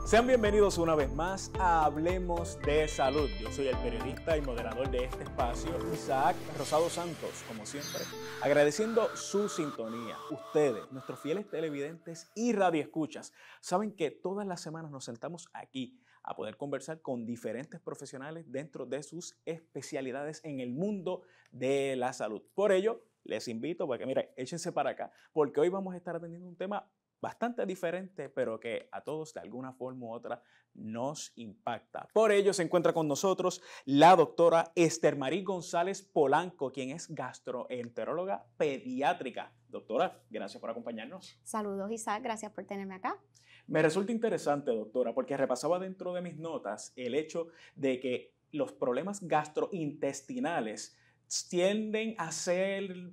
Sean bienvenidos una vez más a Hablemos de Salud. Yo soy el periodista y moderador de este espacio, Isaac Rosado Santos, como siempre, agradeciendo su sintonía. Ustedes, nuestros fieles televidentes y radioescuchas, saben que todas las semanas nos sentamos aquí a poder conversar con diferentes profesionales dentro de sus especialidades en el mundo de la salud. Por ello, les invito para que, mira, échense para acá, porque hoy vamos a estar atendiendo un tema bastante diferente, pero que a todos de alguna forma u otra nos impacta. Por ello se encuentra con nosotros la doctora Esther Marí González Polanco, quien es gastroenteróloga pediátrica. Doctora, gracias por acompañarnos. Saludos, Isaac, gracias por tenerme acá. Me resulta interesante, doctora, porque repasaba dentro de mis notas el hecho de que los problemas gastrointestinales tienden a ser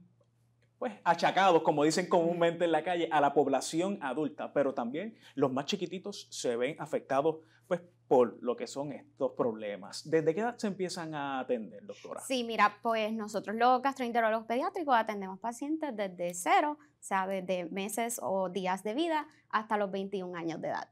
achacados, como dicen comúnmente en la calle, a la población adulta, pero también los más chiquititos se ven afectados por lo que son estos problemas. ¿Desde qué edad se empiezan a atender, doctora? Sí, mira, pues nosotros los gastroenterólogos pediátricos atendemos pacientes desde cero, o sea, desde meses o días de vida hasta los 21 años de edad.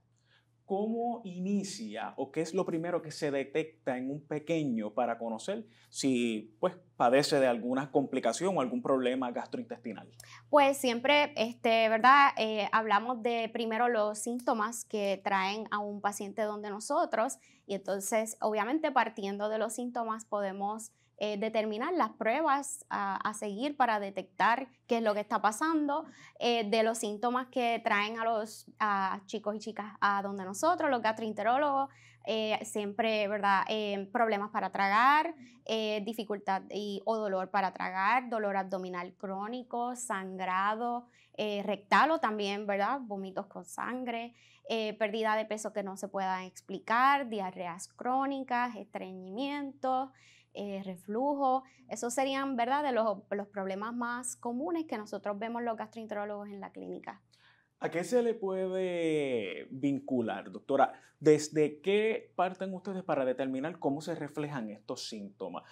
¿Cómo inicia o qué es lo primero que se detecta en un pequeño para conocer si padece de alguna complicación o algún problema gastrointestinal? Pues siempre, ¿verdad? Hablamos de primero los síntomas que traen a un paciente donde nosotros y entonces, obviamente, partiendo de los síntomas podemos determinar las pruebas a seguir para detectar qué es lo que está pasando, de los síntomas que traen a los chicos y chicas a donde nosotros, los gastroenterólogos, siempre, ¿verdad? Problemas para tragar, dificultad o dolor para tragar, dolor abdominal crónico, sangrado, rectal o también, ¿verdad? Vómitos con sangre, pérdida de peso que no se pueda explicar, diarreas crónicas, estreñimiento, reflujo. Esos serían, ¿verdad?, de los problemas más comunes que nosotros vemos los gastroenterólogos en la clínica. ¿A qué se le puede vincular, doctora? ¿Desde qué parten ustedes para determinar cómo se reflejan estos síntomas?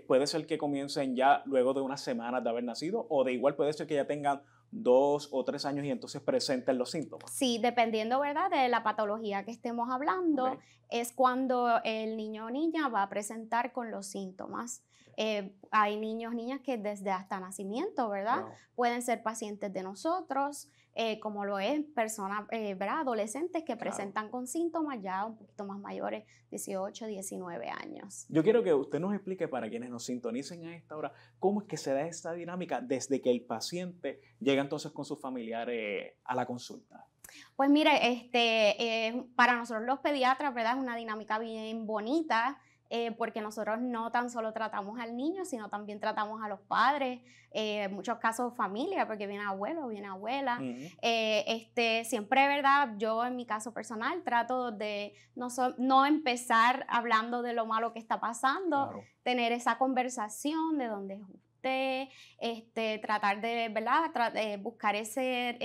¿Puede ser que comiencen ya luego de unas semanas de haber nacido o de igual puede ser que ya tengan 2 o 3 años y entonces presenten los síntomas? Sí, dependiendo, ¿verdad?, de la patología que estemos hablando, Okay. es cuando el niño o niña va a presentar con los síntomas. Hay niños, niñas que desde hasta nacimiento, ¿verdad? Wow. Pueden ser pacientes de nosotros, como lo es personas, ¿verdad?, adolescentes que Claro. presentan con síntomas ya un poquito más mayores, 18, 19 años. Yo quiero que usted nos explique para quienes nos sintonicen a esta hora cómo es que se da esta dinámica desde que el paciente llega entonces con sus familiares a la consulta. Pues mire, para nosotros los pediatras, ¿verdad?, es una dinámica bien bonita, porque nosotros no tan solo tratamos al niño, sino también tratamos a los padres, en muchos casos familia, porque viene abuelo, viene abuela. Siempre, ¿verdad?, yo en mi caso personal trato de no empezar hablando de lo malo que está pasando, Claro. tener esa conversación de dónde es usted, tratar de, ¿verdad?, buscar ese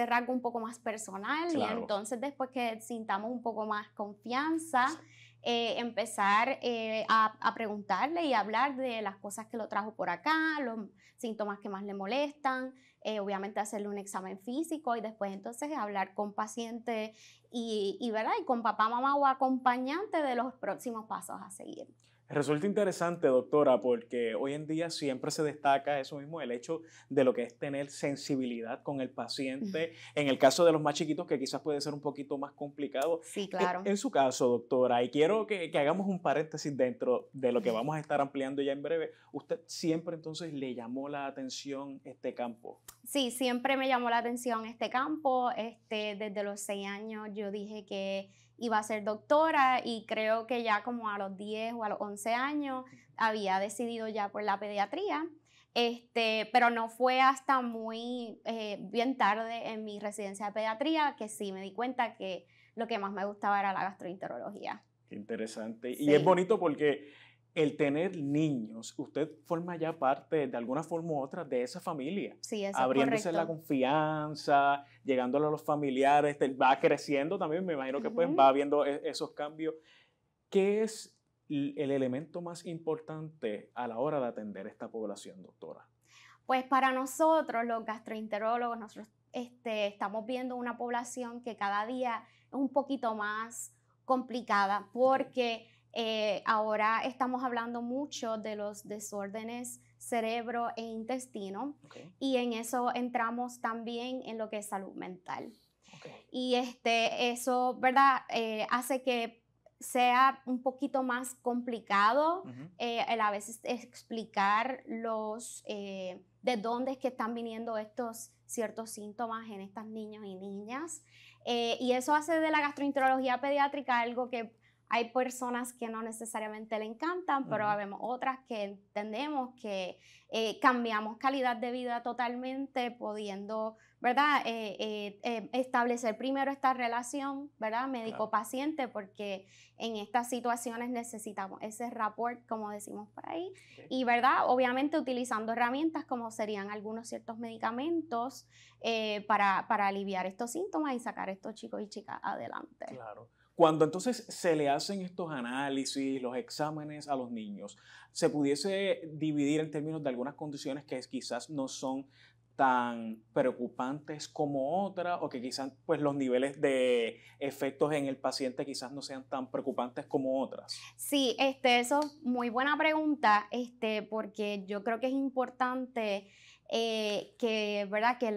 rasgo un poco más personal. Claro. Y entonces después que sintamos un poco más confianza, empezar a preguntarle y hablar de las cosas que lo trajo por acá, los síntomas que más le molestan, obviamente hacerle un examen físico y después entonces hablar con paciente ¿verdad?, y con papá, mamá o acompañante de los próximos pasos a seguir. Resulta interesante, doctora, porque hoy en día siempre se destaca eso mismo, el hecho de lo que es tener sensibilidad con el paciente. En el caso de los más chiquitos, que quizás puede ser un poquito más complicado. Sí, claro. En su caso, doctora, y quiero que hagamos un paréntesis dentro de lo que vamos a estar ampliando ya en breve, ¿usted siempre entonces le llamó la atención este campo? Sí, siempre me llamó la atención este campo. Desde los 6 años yo dije que iba a ser doctora y creo que ya como a los 10 o a los 11 años había decidido ya por la pediatría. Pero no fue hasta muy bien tarde en mi residencia de pediatría que sí me di cuenta que lo que más me gustaba era la gastroenterología. Qué interesante. Y es Sí. bonito porque el tener niños, usted forma ya parte de alguna forma u otra de esa familia, Sí, eso es abriéndose la correcto. confianza, llegándole a los familiares, va creciendo también, me imagino que va viendo esos cambios. ¿Qué es el elemento más importante a la hora de atender esta población, doctora? Pues para nosotros, los gastroenterólogos, nosotros estamos viendo una población que cada día es un poquito más complicada porque ahora estamos hablando mucho de los desórdenes cerebro e intestino y en eso entramos también en lo que es salud mental. Y eso, ¿verdad? Hace que sea un poquito más complicado el a veces explicar de dónde es que están viniendo estos ciertos síntomas en estas niños y niñas. Y eso hace de la gastroenterología pediátrica algo que hay personas que no necesariamente le encantan, pero vemos otras que entendemos que cambiamos calidad de vida totalmente, pudiendo, ¿verdad? Establecer primero esta relación, ¿verdad? Médico-paciente, porque en estas situaciones necesitamos ese rapport, como decimos por ahí, y, ¿verdad? Obviamente utilizando herramientas como serían algunos ciertos medicamentos para aliviar estos síntomas y sacar a estos chicos y chicas adelante. Claro. Cuando entonces se le hacen estos análisis, los exámenes a los niños, ¿se pudiese dividir en términos de algunas condiciones que quizás no son tan preocupantes como otras o que quizás pues, los niveles de efectos en el paciente quizás no sean tan preocupantes como otras? Sí, eso es muy buena pregunta, porque yo creo que es importante ¿verdad? Que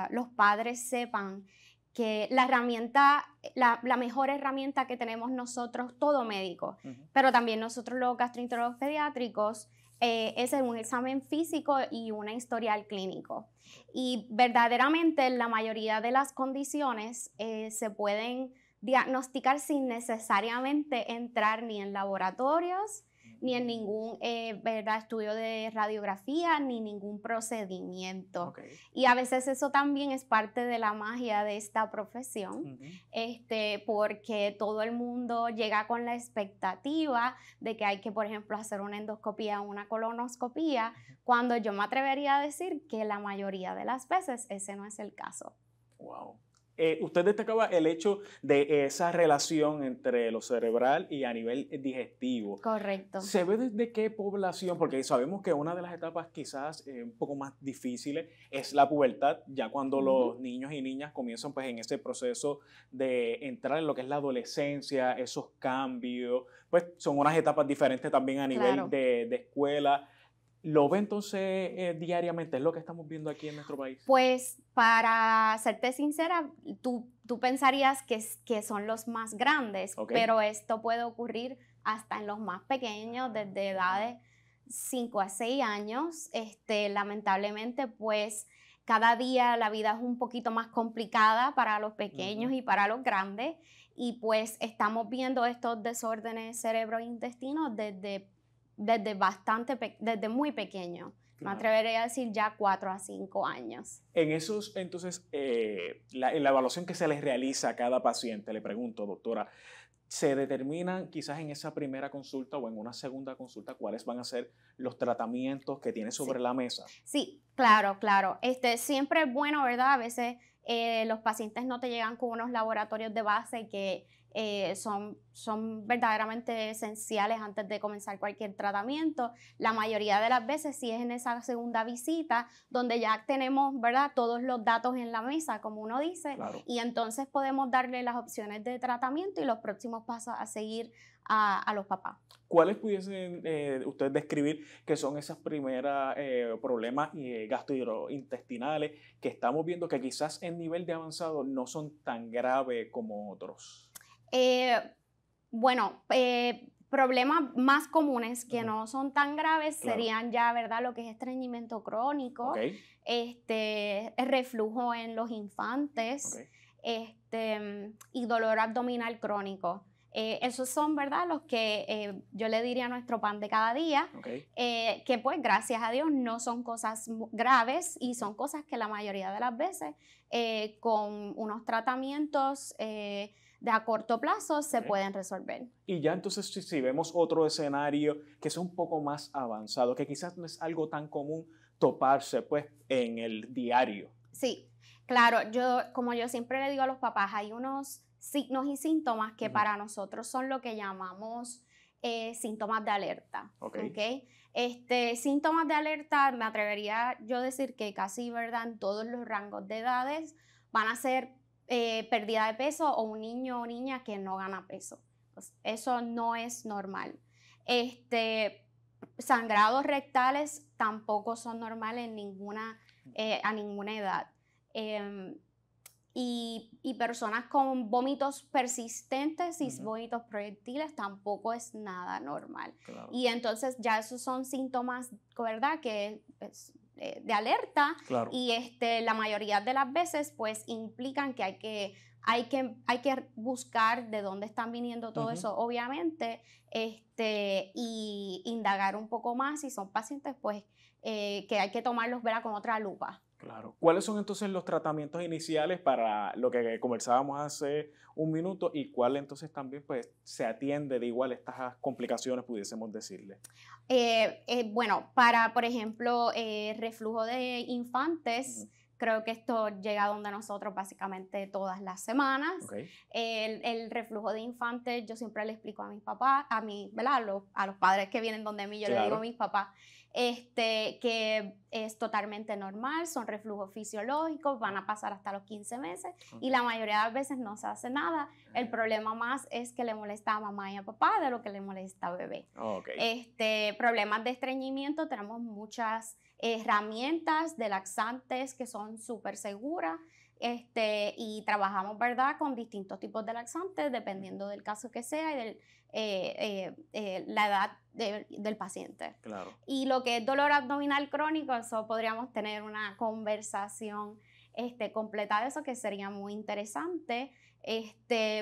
los padres sepan que la herramienta, la mejor herramienta que tenemos nosotros, todo médico, pero también nosotros los gastroenterólogos pediátricos, es un examen físico y un historial clínico. Y verdaderamente la mayoría de las condiciones se pueden diagnosticar sin necesariamente entrar ni en laboratorios, ni en ningún ¿verdad? Estudio de radiografía, ni ningún procedimiento. Y a veces eso también es parte de la magia de esta profesión, porque todo el mundo llega con la expectativa de que hay que, por ejemplo, hacer una endoscopía o una colonoscopía, cuando yo me atrevería a decir que la mayoría de las veces ese no es el caso. Wow. Usted destacaba el hecho de esa relación entre lo cerebral y a nivel digestivo. Correcto. ¿Se ve desde qué población? Porque sabemos que una de las etapas quizás un poco más difíciles es la pubertad, ya cuando los niños y niñas comienzan pues, en ese proceso de entrar en lo que es la adolescencia, esos cambios, pues son unas etapas diferentes también a nivel de escuela. ¿Lo ve entonces diariamente? ¿Es lo que estamos viendo aquí en nuestro país? Pues para serte sincera, tú pensarías que son los más grandes, pero esto puede ocurrir hasta en los más pequeños, desde edades 5 a 6 años. Lamentablemente, pues cada día la vida es un poquito más complicada para los pequeños y para los grandes, y pues estamos viendo estos desórdenes cerebro-intestinos desde muy pequeño. Me atrevería a decir ya 4 a 5 años. En esos, entonces, la evaluación que se les realiza a cada paciente, le pregunto, doctora, ¿se determinan quizás en esa primera consulta o en una segunda consulta cuáles van a ser los tratamientos que tiene sobre la mesa? Sí, claro. Siempre es bueno, ¿verdad? A veces los pacientes no te llegan con unos laboratorios de base que son verdaderamente esenciales antes de comenzar cualquier tratamiento. La mayoría de las veces sí es en esa segunda visita donde ya tenemos, ¿verdad?, todos los datos en la mesa, como uno dice, y entonces podemos darle las opciones de tratamiento y los próximos pasos a seguir a los papás. ¿Cuáles pudiesen ustedes describir que son esos primeros problemas gastrointestinales que estamos viendo que quizás en nivel de avanzado no son tan graves como otros? Problemas más comunes que no son tan graves serían ya, ¿verdad?, lo que es estreñimiento crónico, reflujo en los infantes, y dolor abdominal crónico. Esos son, ¿verdad?, los que yo le diría a nuestro pan de cada día, que pues gracias a Dios no son cosas graves y son cosas que la mayoría de las veces con unos tratamientos de a corto plazo se pueden resolver. Y ya entonces si vemos otro escenario que es un poco más avanzado, que quizás no es algo tan común toparse pues en el diario. Sí, claro, como yo siempre le digo a los papás, hay unos signos y síntomas que para nosotros son lo que llamamos síntomas de alerta. Síntomas de alerta, me atrevería yo a decir que casi, ¿verdad?, en todos los rangos de edades van a ser pérdida de peso o un niño o niña que no gana peso. Pues eso no es normal. Sangrados rectales tampoco son normales a ninguna edad. Y personas con vómitos persistentes y vómitos proyectiles tampoco es nada normal. Claro. Y entonces ya esos son síntomas, ¿verdad?, que de alerta. Claro. Y la mayoría de las veces pues implican que hay que buscar de dónde están viniendo todo eso, obviamente, y indagar un poco más si son pacientes pues que hay que tomarlos, ¿verdad?, con otra lupa. Claro. ¿Cuáles son entonces los tratamientos iniciales para lo que conversábamos hace un minuto y cuál entonces también pues se atiende de igual estas complicaciones, pudiésemos decirle? Bueno, para, por ejemplo, reflujo de infantes, creo que esto llega donde nosotros básicamente todas las semanas. Okay. El reflujo de infantes, yo siempre le explico a mis papás, ¿verdad?, a los padres que vienen donde mí, yo le digo a mis papás, que es totalmente normal, son reflujos fisiológicos, van a pasar hasta los 15 meses y la mayoría de las veces no se hace nada. El problema más es que le molesta a mamá y a papá de lo que le molesta a bebé. Okay. Problemas de estreñimiento, tenemos muchas herramientas de laxantes que son súper seguras. Y trabajamos, ¿verdad?, con distintos tipos de laxantes dependiendo del caso que sea y la edad del paciente. Claro. Y lo que es dolor abdominal crónico, eso podríamos tener una conversación completa de eso, que sería muy interesante,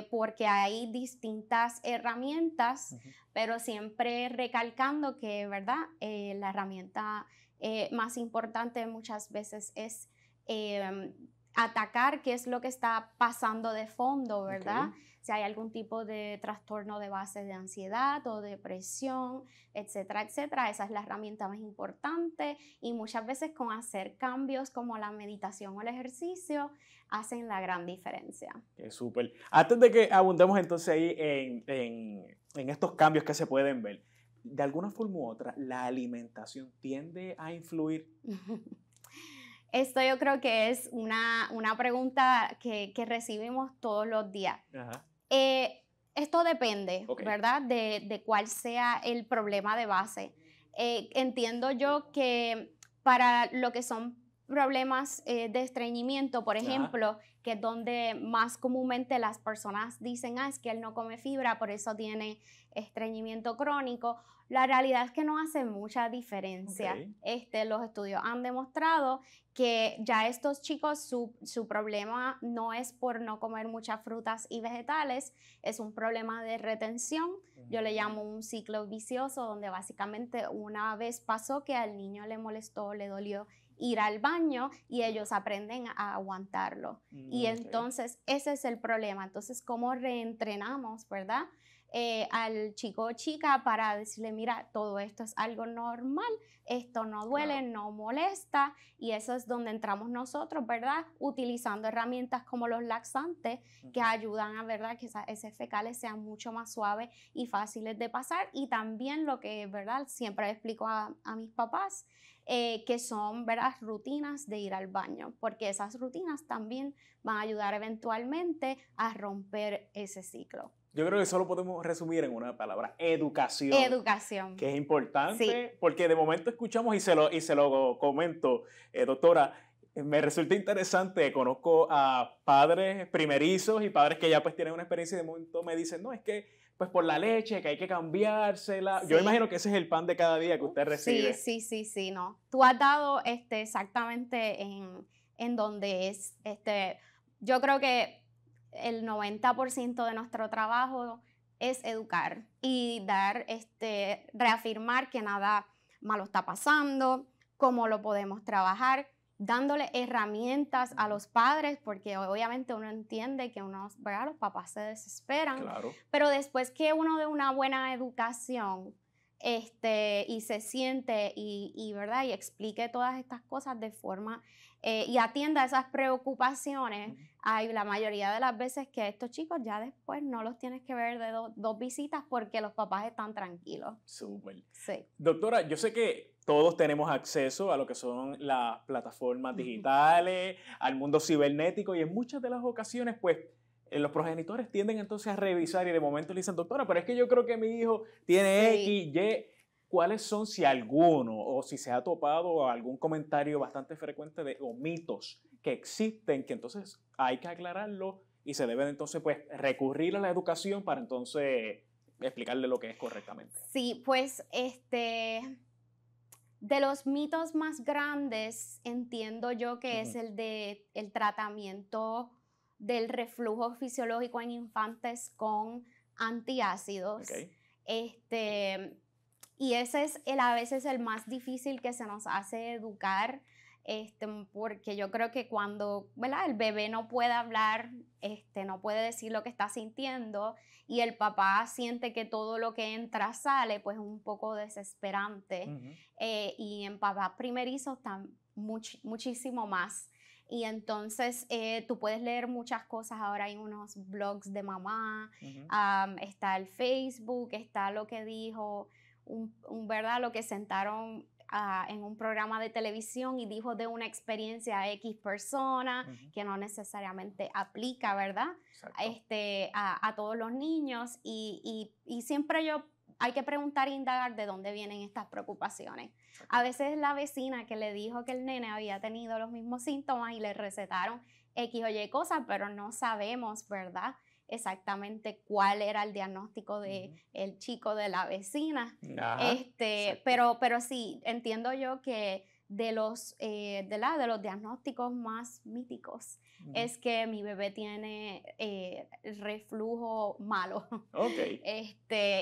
porque hay distintas herramientas, pero siempre recalcando que, ¿verdad?, la herramienta más importante muchas veces es atacar qué es lo que está pasando de fondo, ¿verdad? Okay. Si hay algún tipo de trastorno de base de ansiedad o depresión, etcétera, etcétera. Esa es la herramienta más importante y muchas veces con hacer cambios como la meditación o el ejercicio hacen la gran diferencia. Súper. Antes de que abundemos entonces ahí en estos cambios que se pueden ver, de alguna forma u otra, ¿la alimentación tiende a influir? Esto yo creo que es una pregunta que recibimos todos los días. Ajá. Esto depende, Okay, ¿verdad?, de cuál sea el problema de base. Entiendo yo que para lo que son problemas de estreñimiento, por ejemplo, que es donde más comúnmente las personas dicen, es que él no come fibra, por eso tiene estreñimiento crónico. La realidad es que no hace mucha diferencia. Okay. Los estudios han demostrado que ya estos chicos, su problema no es por no comer muchas frutas y vegetales, es un problema de retención. Yo le llamo un ciclo vicioso, donde básicamente una vez pasó que al niño le molestó, le dolió ir al baño y ellos aprenden a aguantarlo. Y entonces ese es el problema. Entonces, ¿cómo reentrenamos, verdad?, al chico o chica para decirle, mira, todo esto es algo normal, esto no duele, no molesta, y eso es donde entramos nosotros, ¿verdad?, utilizando herramientas como los laxantes que ayudan a, ¿verdad?, que esas heces fecales sean mucho más suaves y fáciles de pasar. Y también lo que, ¿verdad?, siempre explico a mis papás, que son, ¿verdad?, rutinas de ir al baño, porque esas rutinas también van a ayudar eventualmente a romper ese ciclo. Yo creo que eso lo podemos resumir en una palabra: educación. Educación. Que es importante, sí, porque de momento escuchamos y se lo comento, doctora, me resulta interesante, conozco a padres primerizos y padres que ya pues tienen una experiencia y de momento me dicen, no, es que pues por la leche, que hay que cambiársela. Yo imagino que ese es el pan de cada día que usted recibe. Sí, no. Tú has dado exactamente en donde es, yo creo que el 90% de nuestro trabajo es educar y reafirmar que nada malo está pasando, cómo lo podemos trabajar, dándole herramientas a los padres, porque obviamente uno entiende que ¿verdad?, los papás se desesperan, Claro. pero después que uno dé una buena educación y se siente ¿verdad?, y explique todas estas cosas de forma y atienda esas preocupaciones, hay la mayoría de las veces que estos chicos ya después no los tienes que ver de dos visitas porque los papás están tranquilos. Súper. Sí. Doctora, yo sé que todos tenemos acceso a lo que son las plataformas digitales, al mundo cibernético, y en muchas de las ocasiones, pues, los progenitores tienden entonces a revisar y de momento le dicen, doctora, pero es que yo creo que mi hijo tiene Sí. X, Y. ¿Cuáles son, si alguno, o si se ha topado algún comentario bastante frecuente o mitos que existen, que entonces hay que aclararlo y se debe entonces pues recurrir a la educación para entonces explicarle lo que es correctamente? Sí, pues de los mitos más grandes entiendo yo que es Ujú. el de el tratamiento del reflujo fisiológico en infantes con Ok. antiácidos. Este, y ese es a veces el más difícil que se nos hace educar, porque yo creo que cuando, ¿verdad? El bebé no puede hablar, no puede decir lo que está sintiendo y el papá siente que todo lo que entra sale, pues es un poco desesperante. Ujú. Y en papás primerizos está muchísimo más. Y entonces tú puedes leer muchas cosas. Ahora hay unos blogs de mamá, Ujú. está el Facebook, está lo que dijo ¿verdad? Lo que sentaron en un programa de televisión y dijo de una experiencia a X persona Ujú. que no necesariamente aplica, ¿verdad? Exacto. A todos los niños y siempre hay que preguntar e indagar de dónde vienen estas preocupaciones. A Exacto. veces la vecina que le dijo que el nene había tenido los mismos síntomas y le recetaron X o Y cosas, pero no sabemos, ¿verdad? Exactamente cuál era el diagnóstico de Ujú. el chico de la vecina. Ajá. Exacto. Pero sí, entiendo yo que de los diagnósticos más míticos Ujú. es que mi bebé tiene reflujo malo. Ok.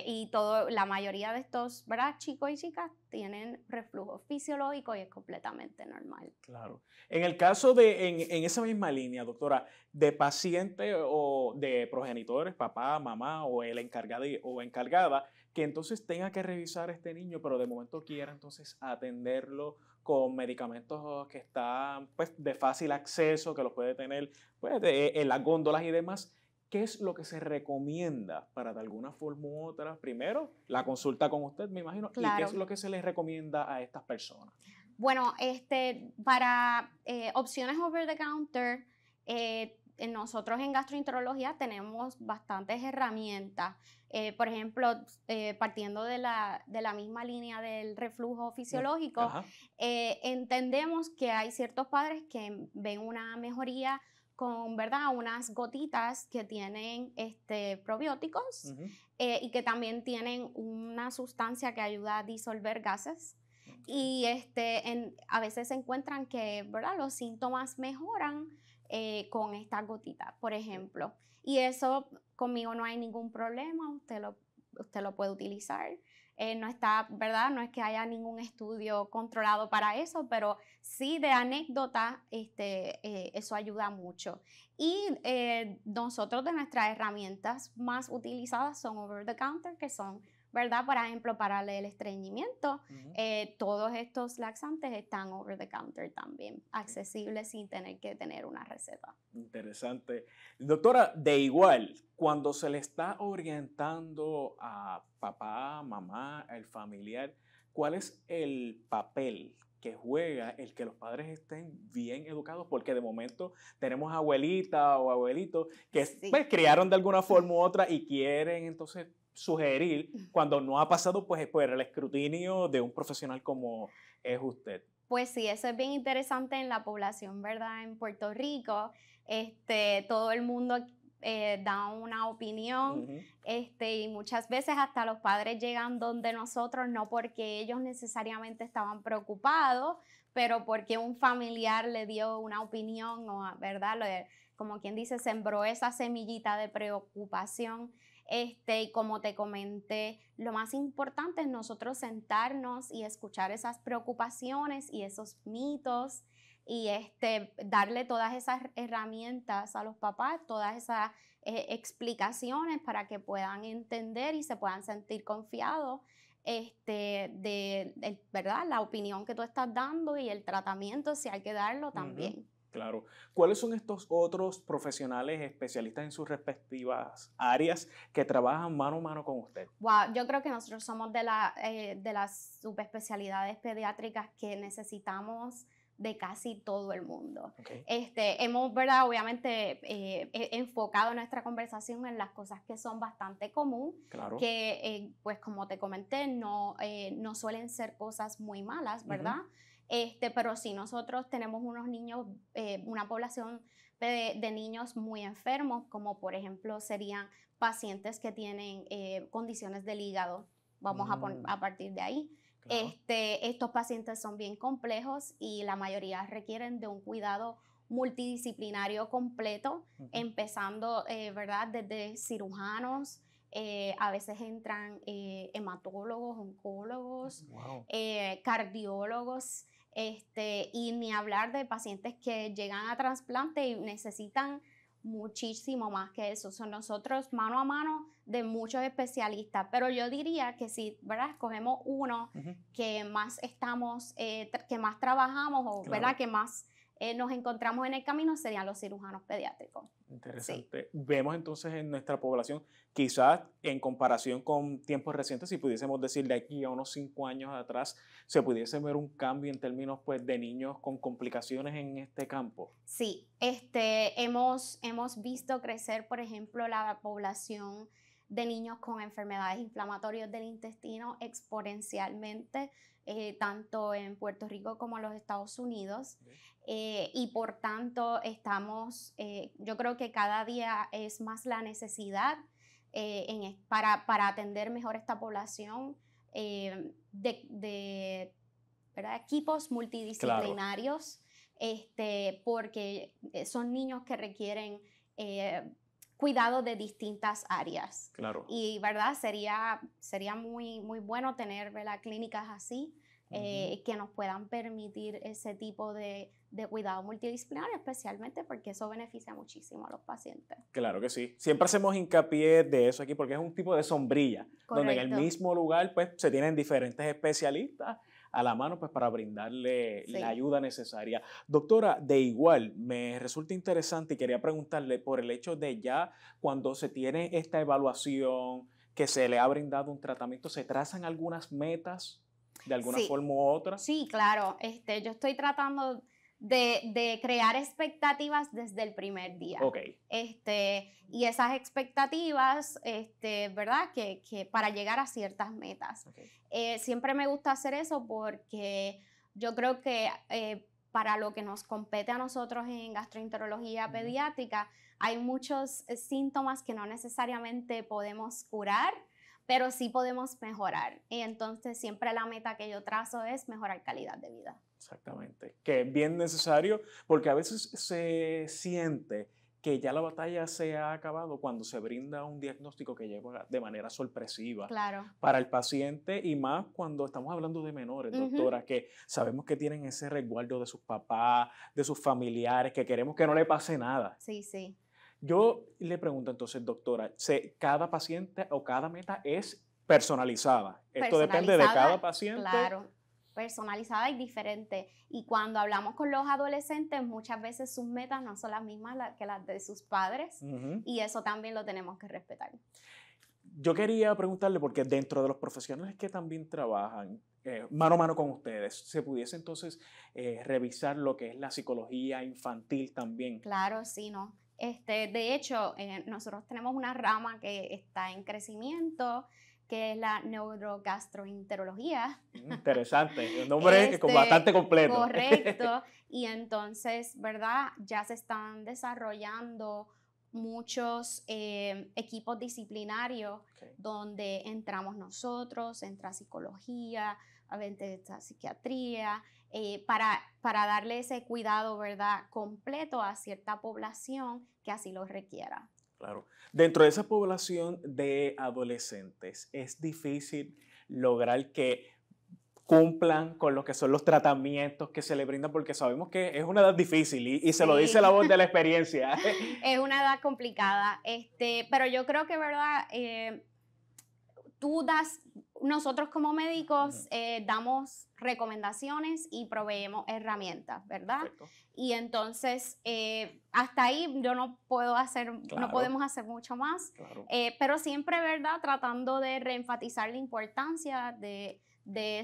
Y la mayoría de estos, ¿verdad? Chicos y chicas tienen reflujo fisiológico y es completamente normal. Claro. En el caso de, en esa misma línea, doctora, de paciente o de progenitores, papá, mamá o el encargado o encargada, que entonces tenga que revisar a este niño, pero de momento quiera entonces atenderlo con medicamentos que están pues de fácil acceso, que los puede tener pues en las góndolas y demás. ¿Qué es lo que se recomienda para de alguna forma u otra? Primero, la consulta con usted, me imagino, y qué es Claro. lo que se les recomienda a estas personas. Bueno, para opciones over the counter, nosotros en gastroenterología tenemos bastantes herramientas. Por ejemplo, partiendo de la misma línea del reflujo fisiológico, Ajá. entendemos que hay ciertos padres que ven una mejoría con, ¿verdad? Unas gotitas que tienen probióticos Ujú. y que también tienen una sustancia que ayuda a disolver gases. Ok. Y a veces se encuentran que, ¿verdad? Los síntomas mejoran con esta gotita, por Ok. ejemplo. Y eso conmigo no hay ningún problema, usted lo puede utilizar. No está, ¿verdad? No es que haya ningún estudio controlado para eso, pero sí de anécdota, eso ayuda mucho. Y nosotros de nuestras herramientas más utilizadas son over the counter, que son, ¿verdad? Por ejemplo, para el estreñimiento, Ujú. todos estos laxantes están over the counter también, Ok. accesibles sin tener que tener una receta. Interesante. Doctora, de igual, cuando se le está orientando a papá, mamá, el familiar, ¿cuál es el papel que juega el que los padres estén bien educados? Porque de momento tenemos abuelita o abuelito que pues, Sí. criaron de alguna forma u otra y quieren entonces sugerir cuando no ha pasado pues, por el escrutinio de un profesional como es usted. Pues sí, eso es bien interesante en la población, ¿verdad? En Puerto Rico, todo el mundo da una opinión, Ujú. y muchas veces hasta los padres llegan donde nosotros, no porque ellos necesariamente estaban preocupados, pero porque un familiar le dio una opinión, o, ¿verdad? Como quien dice, sembró esa semillita de preocupación. Y como te comenté, lo más importante es nosotros sentarnos y escuchar esas preocupaciones y esos mitos y darle todas esas herramientas a los papás, todas esas explicaciones para que puedan entender y se puedan sentir confiados ¿verdad? La opinión que tú estás dando y el tratamiento, si hay que darlo Ujú. también. Claro. ¿Cuáles son estos otros profesionales especialistas en sus respectivas áreas que trabajan mano a mano con usted? Wow, yo creo que nosotros somos de las subespecialidades pediátricas que necesitamos de casi todo el mundo. Okay. Hemos, ¿verdad? Obviamente enfocado nuestra conversación en las cosas que son bastante común, Claro. que pues como te comenté, no suelen ser cosas muy malas, ¿verdad? Pero sí, nosotros tenemos unos niños, una población de niños muy enfermos, como por ejemplo serían pacientes que tienen condiciones del hígado. Vamos a partir de ahí. Claro. Estos pacientes son bien complejos y la mayoría requieren de un cuidado multidisciplinario completo, empezando, ¿verdad? Desde cirujanos, a veces entran hematólogos, oncólogos, Wow. cardiólogos, y ni hablar de pacientes que llegan a trasplante y necesitan muchísimo más que eso. Son nosotros mano a mano de muchos especialistas, pero yo diría que si, ¿verdad? Escogemos uno que más estamos, que más trabajamos o, Claro. ¿verdad? Que más nos encontramos en el camino serían los cirujanos pediátricos. Interesante. Sí. Vemos entonces en nuestra población, quizás en comparación con tiempos recientes, si pudiésemos decir de aquí a unos 5 años atrás, se pudiese ver un cambio en términos pues, de niños con complicaciones en este campo. Sí, hemos visto crecer, por ejemplo, la población de niños con enfermedades inflamatorias del intestino exponencialmente, tanto en Puerto Rico como en los Estados Unidos. Y por tanto, yo creo que cada día es más la necesidad para atender mejor esta población de ¿verdad? Equipos multidisciplinarios. Claro. Porque son niños que requieren cuidado de distintas áreas. Claro. Y, ¿verdad? Sería muy, muy bueno tener, ¿verdad? Clínicas así que nos puedan permitir ese tipo de cuidado multidisciplinario, especialmente porque eso beneficia muchísimo a los pacientes. Claro que sí. Siempre hacemos hincapié de eso aquí porque es un tipo de sombrilla. Correcto. Donde en el mismo lugar pues, se tienen diferentes especialistas a la mano pues, para brindarle la ayuda necesaria. Doctora, de igual, me resulta interesante y quería preguntarle por el hecho de ya cuando se tiene esta evaluación, que se le ha brindado un tratamiento, ¿se trazan algunas metas de alguna forma u otra? Sí, claro. Yo estoy tratando de crear expectativas desde el primer día. Okay. Y esas expectativas, ¿verdad? Que para llegar a ciertas metas. Okay. Siempre me gusta hacer eso porque yo creo que para lo que nos compete a nosotros en gastroenterología pediátrica, hay muchos síntomas que no necesariamente podemos curar, pero sí podemos mejorar. Y entonces siempre la meta que yo trazo es mejorar calidad de vida. Exactamente, que es bien necesario porque a veces se siente que ya la batalla se ha acabado cuando se brinda un diagnóstico que llega de manera sorpresiva para el paciente y más cuando estamos hablando de menores, doctora, que sabemos que tienen ese resguardo de sus papás, de sus familiares, que queremos que no le pase nada. Sí, sí. Yo le pregunto entonces, doctora, ¿cada paciente o cada meta es personalizada? ¿Esto depende de cada paciente? Claro. Personalizada y diferente. Y cuando hablamos con los adolescentes, muchas veces sus metas no son las mismas que las de sus padres, y eso también lo tenemos que respetar. Yo quería preguntarle, porque dentro de los profesionales que también trabajan mano a mano con ustedes, ¿se pudiese entonces revisar lo que es la psicología infantil también? Claro, sí, ¿no? De hecho, nosotros tenemos una rama que está en crecimiento, que es la neurogastroenterología. Interesante, un nombre bastante completo. Correcto, y entonces, ¿verdad? Ya se están desarrollando muchos equipos disciplinarios donde entramos nosotros, entra psicología, a veces entra psiquiatría, para darle ese cuidado, ¿verdad? Completo a cierta población que así lo requiera. Claro. Dentro de esa población de adolescentes, es difícil lograr que cumplan con lo que son los tratamientos que se le brindan, porque sabemos que es una edad difícil y se lo dice la voz de la experiencia. Es una edad complicada, pero yo creo que, ¿verdad? Tú das nosotros como médicos damos recomendaciones y proveemos herramientas, ¿verdad? Perfecto. Y entonces, hasta ahí yo no puedo hacer, Claro. no podemos hacer mucho más, Claro. pero siempre, ¿verdad? Tratando de reenfatizar la importancia de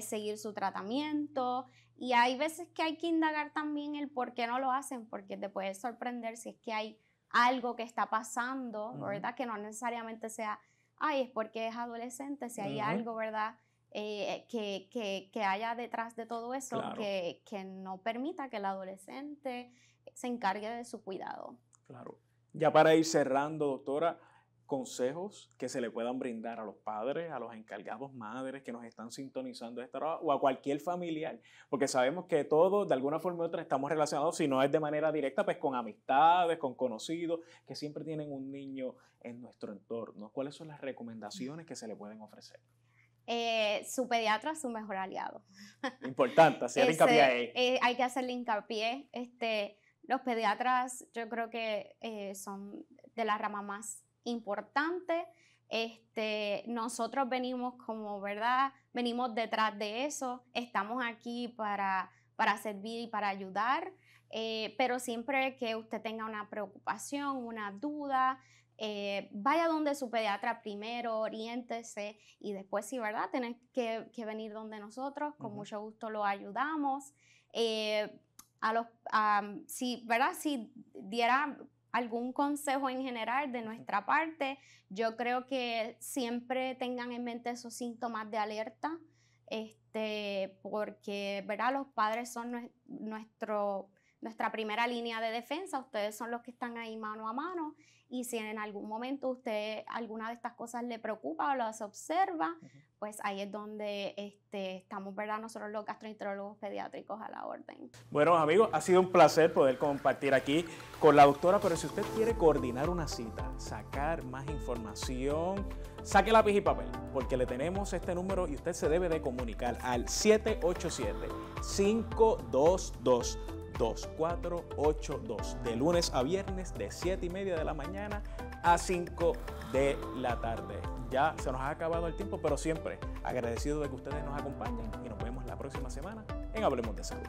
seguir su tratamiento. Y hay veces que hay que indagar también el por qué no lo hacen, porque te puede sorprender si es que hay algo que está pasando, ¿verdad? Que no necesariamente sea, ay, es porque es adolescente, si hay algo, ¿verdad? Que haya detrás de todo eso, Claro. que no permita que el adolescente se encargue de su cuidado. Claro. Ya para ir cerrando, doctora, consejos que se le puedan brindar a los padres, a los encargados madres que nos están sintonizando esta hora, o a cualquier familiar, porque sabemos que todos de alguna forma u otra estamos relacionados, si no es de manera directa, pues con amistades, con conocidos, que siempre tienen un niño en nuestro entorno. ¿Cuáles son las recomendaciones que se le pueden ofrecer? Su pediatra es su mejor aliado. Importante, hacer hincapié ahí. Hay que hacerle hincapié. Los pediatras yo creo que son de la rama más importante. Nosotros venimos como, ¿verdad? Venimos detrás de eso. Estamos aquí para servir y para ayudar. Pero siempre que usted tenga una preocupación, una duda, vaya donde su pediatra primero, oriéntese y después, sí, ¿verdad? Tienen que venir donde nosotros, con mucho gusto lo ayudamos. ¿Verdad? Si diera algún consejo en general de nuestra parte, yo creo que siempre tengan en mente esos síntomas de alerta, porque, ¿verdad? Los padres son nuestra primera línea de defensa, ustedes son los que están ahí mano a mano, y si en algún momento alguna de estas cosas le preocupa o las observa, pues ahí es donde estamos, ¿verdad? Nosotros los gastroenterólogos pediátricos a la orden. Bueno, amigos, ha sido un placer poder compartir aquí con la doctora, pero si usted quiere coordinar una cita, sacar más información, saque lápiz y papel, porque le tenemos este número y usted se debe de comunicar al 787-522-2482, de lunes a viernes de 7:30 de la mañana a 5 de la tarde. Ya se nos ha acabado el tiempo, pero siempre agradecido de que ustedes nos acompañen y nos vemos la próxima semana en Hablemos de Salud.